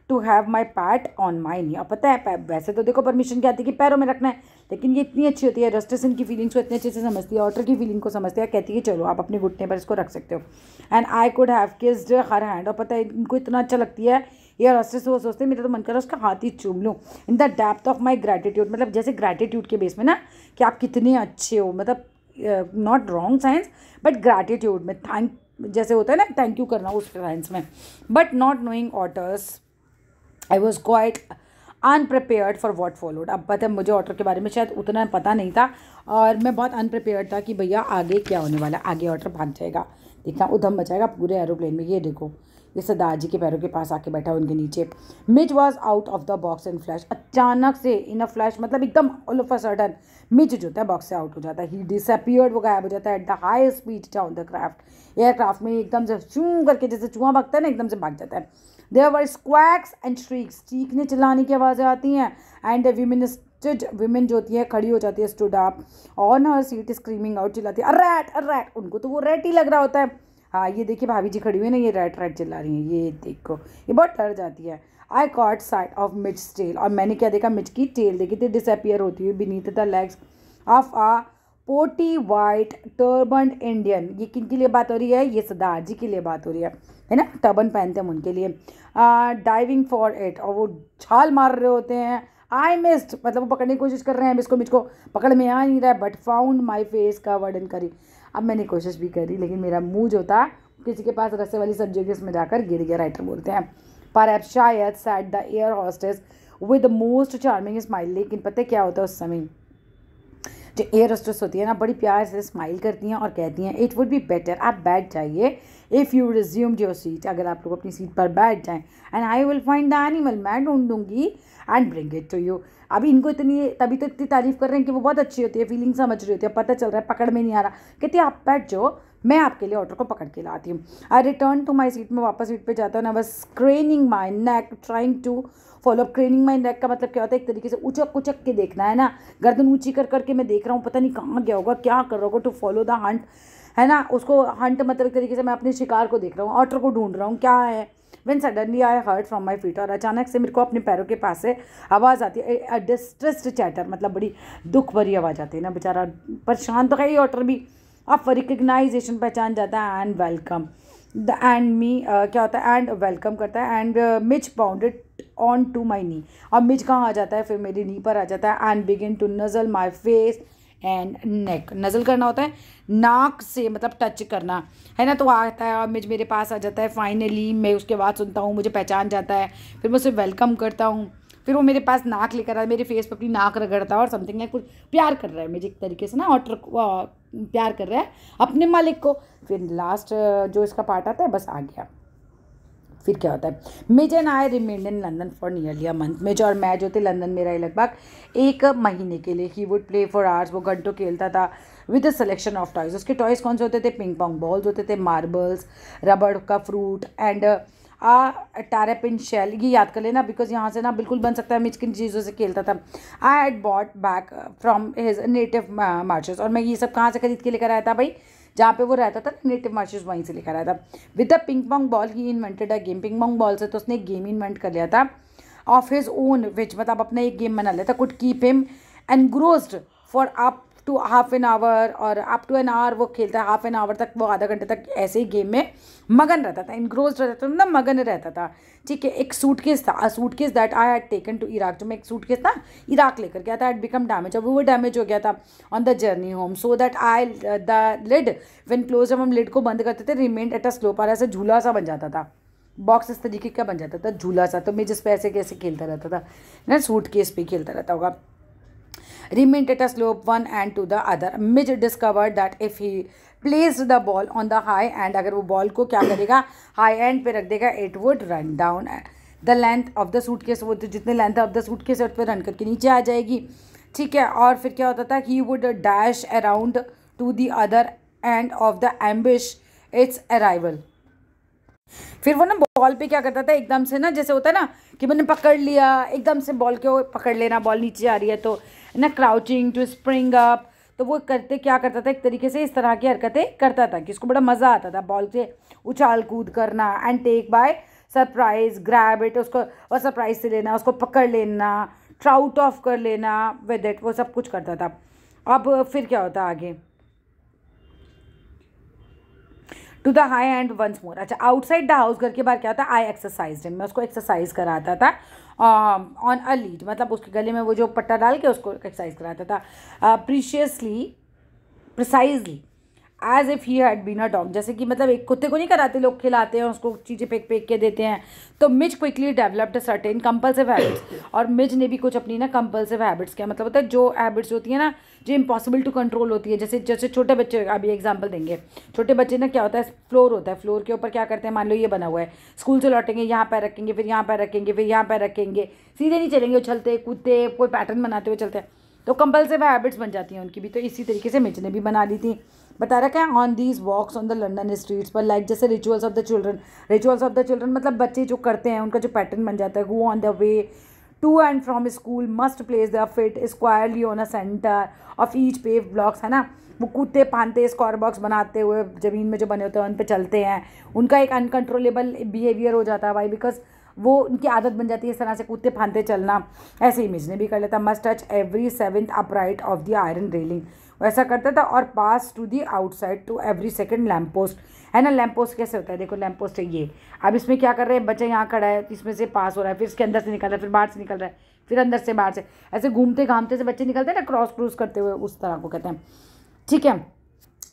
to have my pet on my knee, अब पता है वैसे तो देखो परमिशन क्या आती है कि पैरों में रखना है, लेकिन ये इतनी अच्छी होती है, रस्टेसन की फीलिंग्स को इतने अच्छे से समझती है, ऑटर की फीलिंग को समझती है, कहती है चलो आप अपने घुटने पर इसको रख सकते हो। And I could have kissed her hand, और पता है इनको इतना अच्छा लगती है यार रस्टेस, वो सोचते हैं मेरा तो मन कर रहा है उसका हाथ ही चूम लूँ। In the depth of my gratitude, मतलब जैसे ग्रेटिट्यूड के बेस में ना कि आप कितने अच्छे हो, मतलब not wrong science but gratitude में थैंक जैसे होता है ना, थैंक यू करना उस साइंस में। But not knowing otters I was quite अनप्रिपेयर्ड for what followed, अब पता है मुझे ऑटर के बारे में शायद उतना पता नहीं था, और मैं बहुत अनप्रिपेयर्ड था कि भैया आगे क्या होने वाला है, आगे ऑटर भाग जाएगा, देखना उधम मचाएगा पूरे एरोप्लेन में। ये देखो ये सरदार जी के पैरों के पास आके बैठा उनके नीचे। Mij was out of the box in flash, अचानक से इन अ फ्लैश मतलब एकदम all of a sudden Mij जो होता है बॉक्स से आउट हो जाता है, ही डिसअपियर्ड, वो गायब हो जाता है at the high speed down the craft, aircraft में एकदम से चूं करके जैसे चूहा भागता है ना, एकदम से भाग जाता है। देयर वर स्क्वैक्स एंड श्रीक्स, चीखने चिल्लाने की आवाज़ें आती हैं, एंड विमेन जो होती है खड़ी हो जाती है, stood up on her seat screaming out, चिल्लाती है अरैट, उनको तो वो रैट ही लग रहा होता है। हाँ ये देखिए भाभी जी खड़ी हुई है ना, ये रैट चिल्ला रही हैं, ये देखो ये बहुत डर जाती है। I caught sight of Mitch tail, और मैंने क्या देखा, मिच की टेल देखी थी डिसअपियर होती हुई beneath the legs of a portly white turban Indian. ये किन के लिए बात हो रही है, ये सरदार जी के लिए बात हो रही है ना, टर्बन पहनते हैं उनके लिए। डाइविंग फॉर इट, और वो छाल मार रहे होते हैं। आई मिस्ड, मतलब वो पकड़ने की कोशिश कर रहे हैं, मुझको पकड़ में आ नहीं रहा है, but found my face covered in करी। अब मैंने कोशिश भी करी लेकिन मेरा मुंह जो था किसी के पास रस्से वाली सब्जी के उसमें जाकर गिर गया, राइटर बोलते हैं। पर अब शायद sat the air hostess with the most charming smile, लेकिन पता क्या होता है उस समय जो एयर होस्टेस होती है ना, बड़ी प्यार से स्माइल करती हैं और कहती हैं इट वुड बी बेटर, आप बैठ जाइए, if you resumed your seat, अगर आप लोग अपनी सीट पर बैठ जाएं, and I will find the animal, मैं ढूंढूंगी and bring it to you. अभी इनको इतनी तभी तो इतनी तारीफ़ कर रहे हैं कि वो बहुत अच्छी होती है, फीलिंग समझ रही होती है, पता चल रहा है पकड़ में नहीं आ रहा, कहती है आप बैठ जाओ, मैं आपके लिए ऑटो को पकड़ के लाती हूँ। आई रिटर्न टू माई सीट, में वापस सीट पे जाता हूँ ना, बस क्रेनिंग माई नेक ट्राइंग टू फॉलो अप। क्रेनिंग माई नेक का मतलब क्या होता है, एक तरीके से उचक उचक के देखना है ना, गर्दन ऊंची कर करके मैं देख रहा हूँ, पता नहीं कहाँ गया होगा, क्या कर रहा होगा, टू फॉलो द हंट है ना, उसको हंट मतलब एक तरीके से मैं अपने शिकार को देख रहा हूँ, ऑटर को ढूंढ रहा हूँ क्या है। When suddenly I heard from my feet, और अचानक से मेरे को अपने पैरों के पास से आवाज़ आती है, अ डिस्ट्रेस्ड चैटर, मतलब बड़ी दुख भरी आवाज़ आती है ना, बेचारा परेशान तो है ही ऑटर भी। अब रिकग्नाइजेशन पहचान जाता है, and welcome the and me क्या होता है, एंड वेलकम करता है, and Mitch bounded on to my knee. अब मिच कहाँ आ जाता है, फिर मेरी नी पर आ जाता है, and begin to nuzzle my face and neck. Nuzzle करना होता है नाक से, मतलब टच करना, है ना, तो आता है और मुझे मेरे पास आ जाता है। फाइनली मैं उसके बाद सुनता हूँ, मुझे पहचान जाता है, फिर मैं उसे वेलकम करता हूँ, फिर वो मेरे पास नाक लेकर आता है, मेरे फेस पर अपनी नाक रगड़ता है और समथिंग लाइक कुछ प्यार कर रहा है मुझे एक तरीके से ना, ऑटर प्यार कर रहा है अपने मालिक को। फिर लास्ट जो इसका पार्ट आता है बस आ गया। फिर क्या होता है, Mij and I remained in London for nearly a month. Mij और मैं जो थे लंदन में रहे लगभग एक महीने के लिए। He would play for hours, वो घंटों खेलता था with a selection of toys. उसके टॉयज़ कौन से होते थे, पिंग पोंग बॉल्स होते थे, मार्बल्स, रबड़ का फ्रूट, एंड टैरापिन शेल। ये याद कर लेना बिकॉज यहाँ से ना बिल्कुल बन सकता है मिच किन चीज़ों से खेलता था। I had bought back from his native marches, और मैं ये सब कहाँ से खरीद के लेकर आया था भाई, जहाँ पे वो रहता था नेटिव मार्शेस, वहीं से लेकर आया था। With the ping pong ball he invented a game. Ping pong ball से तो उसने एक गेम इन्वेंट कर लिया था ऑफ हिज ओन, विच मतलब अपना एक गेम बना लिया था। Could keep him engrossed for up to half an hour, और अप टू एन आवर वो खेलता है, हाफ एन आवर तक, वो आधा घंटे तक ऐसे ही गेम में मगन रहता था, इनग्रोस्ड रहता था ना, मगन रहता था। ठीक है, एक सूटकेस था, suitcase that I had taken to Iraq, जो मैं एक सूटकेस था इराक लेकर गया था, हैड बिकम डैमेज, अब वो डैमेज हो गया था on the journey home, so that I the lid when close, जब हम लिड को बंद करते थे, रिमेंड एट अ स्लोप, और ऐसा झूला सा बन जाता था, बॉक्स इस तरीके का बन जाता था, झूला सा। तो मैं जिस पे ऐसे कैसे खेलता रहता था ना, सूटकेस पे खेलता रहता होगा। Remained at a slope one end to the other. Midge discovered that if he placed the ball on the high end, अगर वो बॉल को क्या करेगा, हाई एंड पे रख देगा, it would run down the length of the suitcase, वो तो जितने लेंथ ऑफ द सूटकेस उस पर रन करके नीचे आ जाएगी। ठीक है, और फिर क्या होता था, he would dash around to the other end of the ambush its arrival। फिर वो ना बॉल पे क्या करता था, एकदम से ना, जैसे होता है ना कि मैंने पकड़ लिया, एकदम से बॉल को पकड़ लेना, बॉल नीचे आ रही है तो ना, क्राउचिंग टू स्प्रिंग अप, तो वो करते क्या करता था, एक तरीके से इस तरह की हरकतें करता था कि उसको बड़ा मज़ा आता था बॉल से उछाल कूद करना। And take by surprise, grab it, उसको और सरप्राइज से लेना, उसको पकड़ लेना, ट्राउट ऑफ कर लेना विद इट, वो सब कुछ करता था। अब फिर क्या होता आगे, to the high end once more. अच्छा, आउटसाइड द हाउस, घर के बाहर क्या होता है, आई एक्सरसाइज हिम, मैं उसको एक्सरसाइज कराता था ऑन अ लीड, मतलब उसके गले में वो जो पट्टा डाल के उसको एक्सरसाइज कराता था, precisely as if he had been a dog, जैसे कि मतलब एक कुत्ते को नहीं कराते लोग, खिलाते हैं उसको, चीज़ें फेंक फेंक के देते हैं। तो Mij quickly developed certain compulsive habits, और मिज ने भी कुछ अपनी ना कंपल्सिव हैबिट्स, क्या मतलब होता है, जो हैबिट्स होती है ना जो इम्पॉसिबल टू कंट्रोल होती है, जैसे जैसे छोटे बच्चे, अभी एग्जांपल देंगे, छोटे बच्चे ना क्या होता है, फ्लोर होता है, फ्लोर के ऊपर क्या करते हैं, मान लो ये बना हुआ है, स्कूल से लौटेंगे यहाँ पैर रखेंगे, फिर यहाँ पैर रखेंगे, फिर यहाँ पैर रखेंगे, सीधे नहीं चलेंगे, उछलते कूदते कोई पैटर्न बनाते हुए चलते हैं, तो कंपल्सिव हैबिट्स बन जाती हैं उनकी भी। तो इसी तरीके से मिज ने भी बना ली थी। बता रखा है on these walks on the London streets पर, लाइक जैसे rituals of the children, rituals of the children मतलब बच्चे जो करते हैं उनका जो पैटर्न बन जाता है, go on the way to and from school must place the feet squarely on a centre of each pave blocks, है ना, वो कूदते फानते स्क्वायर बॉक्स बनाते हुए ज़मीन में जो बने होते हैं उन पर चलते हैं, उनका एक अनकंट्रोलेबल बिहेवियर हो जाता है भाई, बिकॉज वो उनकी आदत बन जाती है इस तरह से कूदते फानते चलना। ऐसे ही मिज ने भी कर लेता, must touch every seventh upright of the iron railing, वैसा करता था, और pass to the outside to every second lamp post, है ना, लैम्प पोस्ट कैसे होता है, देखो लैम्प पोस्ट है ये, अब इसमें क्या कर रहे हैं बच्चा, यहाँ खड़ा है, इसमें से पास हो रहा है, फिर इसके अंदर से निकल रहा है, फिर बाहर से निकल रहा है, फिर अंदर से बाहर से, ऐसे घूमते घामते से बच्चे निकलते हैं ना, क्रॉस क्रूज करते हुए, उस तरह को कहते हैं। ठीक है,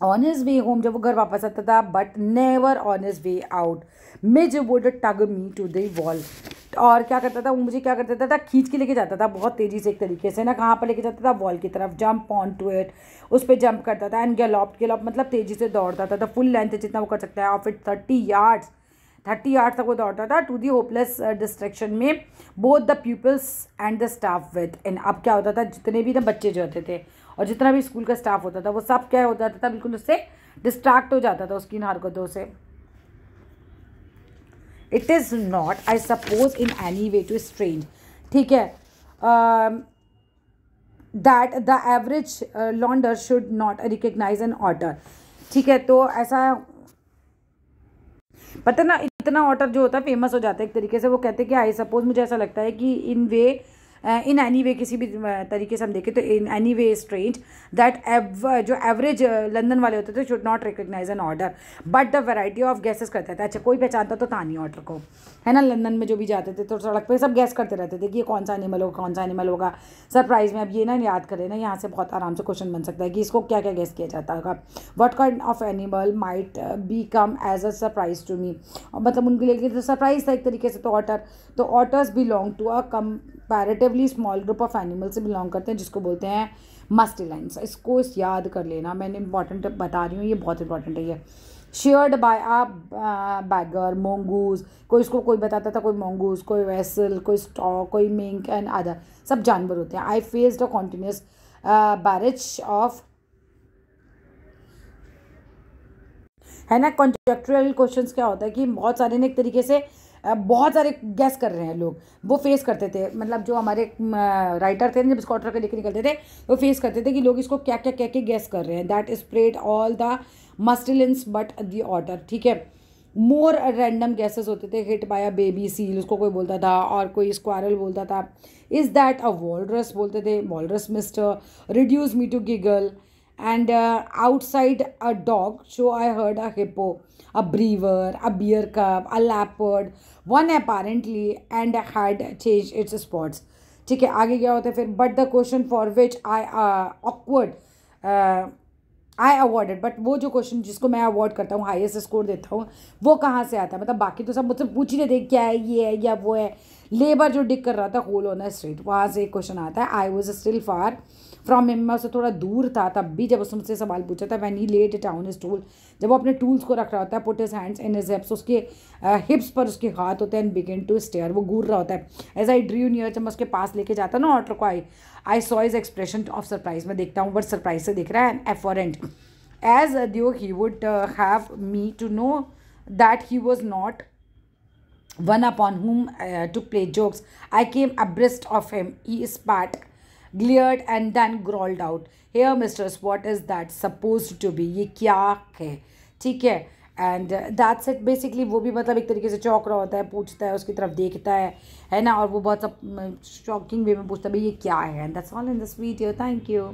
ऑन हिज वे होम, जब वो घर वापस आता था, but never on his way out, Mij would tug me to the wall, और क्या करता था वो, मुझे क्या करता था, खींच के लेके जाता था बहुत तेज़ी से, एक तरीके से ना, कहाँ पर लेके जाता था, वॉल की तरफ, जंप ऑन टू इट, उस पर जंप करता था, एंड गैलॉप मतलब तेज़ी से दौड़ता था, फुल लेंथ जितना वो कर सकता है, ऑफ इट 30 यार्ड्स तक वो दौड़ता था, टू दी होपलेस डिस्ट्रैक्शन में both the peoples and the staff within. अब क्या होता था, जितने भी ना बच्चे जो होते थे और जितना भी स्कूल का स्टाफ होता था, वो सब क्या हो जाता था, बिल्कुल उससे डिस्ट्रैक्ट हो जाता था उसकी इन हरकतों से। It is not I suppose in any way too strange, ठीक है, that the average Londoner should not recognise an otter, ठीक है, तो ऐसा पता ना, इतना ऑटर जो होता है फेमस हो जाता है एक तरीके से। वो कहते हैं कि आई सपोज, मुझे ऐसा लगता है कि इन एनी वे, किसी भी तरीके से हम देखें तो in any way strange that जो एवरेज लंदन वाले होते थे should not recognise an otter but the variety of guesses करते थे। अच्छा, कोई पहचानता तो था नहीं ऑर्डर को, है ना। लंदन में जो भी जाते थे तो सड़क पे सब गैस करते रहते थे कि ये कौन सा एनिमल होगा, कौन सा एनिमल होगा। सरप्राइज में अब ये ना याद करें ना, यहाँ से बहुत आराम से क्वेश्चन बन सकता है कि इसको क्या क्या गैस किया जाता होगा। What kind of animal might be come as a surprise to me, मतलब उनके लिए तो सरप्राइज था एक तरीके से। तो otters belong to a comparatively small group of animal से बिलोंग करते हैं, जिसको बोलते हैं मस्टिलाइंस। इसको याद कर लेना, मैंने इंपॉर्टेंट बता रही हूँ, ये बहुत इंपॉर्टेंट है ये। Shared by a badger, mongoose, कोई इसको कोई बताता था, कोई मोंगूज, कोई वेसल, कोई स्टॉक, कोई मिंक एंड अदर, सब जानवर होते हैं। I faced a continuous barrage of, है ना। कॉन्जेक्चुरल क्वेश्चंस क्या होता है कि बहुत सारे ने एक तरीके से बहुत सारे गैस कर रहे हैं लोग, वो फेस करते थे। मतलब जो हमारे राइटर थे जब स्कॉटर के लेके निकलते थे, वो फेस करते थे कि लोग इसको क्या क्या कह के गैस कर रहे हैं। That spread all the mustelines but the otter, ठीक है। मोर रैंडम गैसेस होते थे। Hit by a baby seal उसको कोई बोलता था, और कोई स्क्वारल बोलता था। इज़ दैट अ वॉलरस बोलते थे, walrus mister, reduce me to giggle and outside a dog show I heard a hippo, a beaver, a bear cub, a leopard, one apparently, and had changed its spots। ठीक है, आगे क्या होता है फिर, but the question for which I awkward I awarded, but वो जो question जिसको मैं अवॉर्ड करता हूँ, हाईएस्ट स्कोर देता हूँ, वो कहाँ से आता है। मतलब बाकी तो सब मुझसे पूछ ही लेते क्या है, ये है या वो है। लेबर जो डिक कर रहा था होल ऑन द स्ट्रीट, वहाँ से एक क्वेश्चन आता है। I was still far from him, मैं उससे थोड़ा दूर था तब भी जब उसने मुझसे सवाल पूछा था। When he let it down his tool, जब वो अपने टूल्स को रख रहा होता है, put his hands in his हिप्स, उसके हिप्स पर उसके हाथ होते हैं। एंड बिगिन टू स्टेयर, वो घूर रहा होता है। एज आई ड्रू नियर, जब मैं उसके पास लेके जाता ना ऑर्डर को, I saw his expression of surprise, मैं देखता हूँ बट सरप्राइज से दिख रहा है। And affronted as though he would have me to know that he was not one upon whom to play jokes. I came abreast of him. He spat, glared, and then growled out, "Here, mistress, what is that supposed to be? ये क्या है?" ठीक है, and that's it basically. वो भी मतलब एक तरीके से चौंक रहा होता है, पूछता है, उसकी तरफ देखता है ना। और वो बहुत सब शॉकिंग वे में पूछता है भाई ये क्या है। And that's all in this video. Thank you.